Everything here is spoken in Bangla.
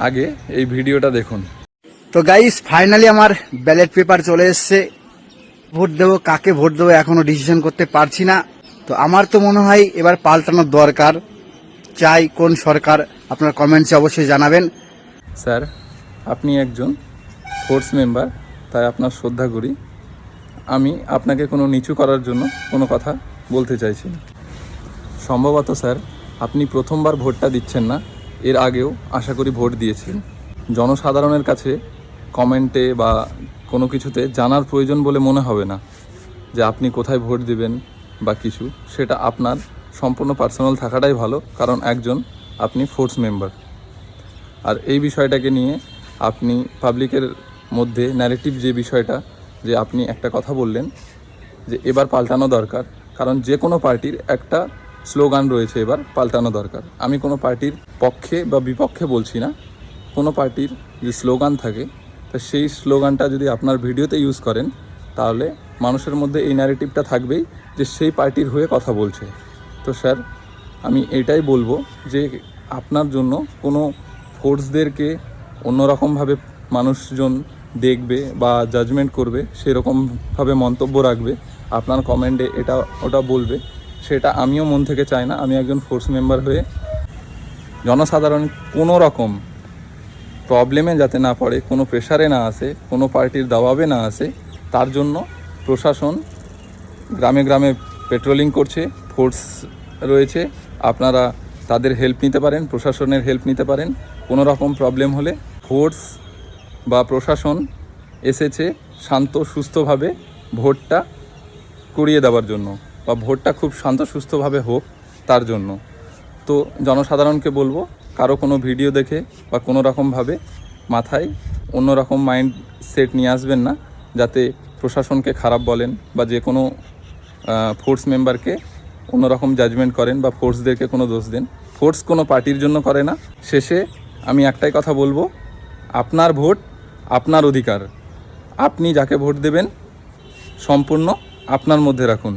আগে এই ভিডিওটা দেখুন। তো গাইস, ফাইনালি আমার ব্যালট পেপার চলে এসছে। ভোট দেবো, কাকে ভোট দেবো এখনো ডিসিশন করতে পারছি না। তো আমার তো মনে হয় এবার পাল্টানোর দরকার। চাই কোন সরকার, আপনার কমেন্টসে অবশ্যই জানাবেন। স্যার, আপনি একজন ফোর্স মেম্বার, তাই আপনার শ্রদ্ধা করি। আমি আপনাকে কোনো নিচু করার জন্য কোনো কথা বলতে চাইছি না। সম্ভবত স্যার আপনি প্রথমবার ভোটটা দিচ্ছেন না, এর আগেও আশা করি ভোট দিয়েছেন। জনসাধারণের কাছে কমেন্টে বা কোনো কিছুতে জানার প্রয়োজন বলে মনে হবে না যে আপনি কোথায় ভোট দেবেন বা কিছু, সেটা আপনার সম্পূর্ণ পার্সোনাল থাকাটাই ভালো, কারণ আপনি ফোর্স মেম্বার। আর এই বিষয়টাকে নিয়ে আপনি পাবলিকের মধ্যে ন্যারেটিভ যে বিষয়টা, যে আপনি একটা কথা বললেন যে এবার পাল্টানো দরকার, কারণ যে কোনো পার্টির একটা স্লোগান রয়েছে এবার পাল্টানো দরকার। আমি কোনো পার্টির পক্ষে বা বিপক্ষে বলছি না, কোনো পার্টির যে স্লোগান থাকে তা সেই স্লোগানটা যদি আপনার ভিডিওতে ইউজ করেন তাহলে মানুষের মধ্যে এই ন্যারেটিভটা থাকবেই যে সেই পার্টির হয়ে কথা বলছে। তো স্যার আমি এটাই বলবো যে আপনার জন্য কোনো ফোর্সদেরকে অন্যরকমভাবে মানুষজন দেখবে বা জাজমেন্ট করবে, সেরকমভাবে মন্তব্য রাখবে, আপনার কমেন্টে এটা ওটা বলবে, সেটা আমিও মন থেকে চাই না। আমি একজন ফোর্স মেম্বার হয়ে জনসাধারণ কোনো রকম প্রবলেমে যাতে না পড়ে, কোনো প্রেশারে না আসে, কোনো পার্টির দাবাবে না আসে, তার জন্য প্রশাসন গ্রামে গ্রামে পেট্রোলিং করছে, ফোর্স রয়েছে, আপনারা তাদের হেল্প নিতে পারেন, প্রশাসনের হেল্প নিতে পারেন। কোনো রকম প্রবলেম হলে ফোর্স বা প্রশাসন এসেছে শান্ত সুস্থভাবে ভোটটা করিয়ে দেওয়ার জন্য, বা ভোটটা খুব শান্ত সুস্থভাবে হোক তার জন্য। তো জনসাধারণকে বলবো, কারো কোনো ভিডিও দেখে বা কোনো রকমভাবে মাথায় অন্য রকম মাইন্ড সেট নিয়ে আসবেন না, যাতে প্রশাসনকে খারাপ বলেন বা যে কোনো ফোর্স মেম্বারকে অন্যরকম জাজমেন্ট করেন বা ফোর্সদেরকে কোনো দোষ দেন। ফোর্স কোনো পার্টির জন্য করে না। শেষে আমি একটাই কথা বলবো, আপনার ভোট আপনার অধিকার। আপনি যাকে ভোট দেবেন সম্পূর্ণ আপনার মধ্যে রাখুন।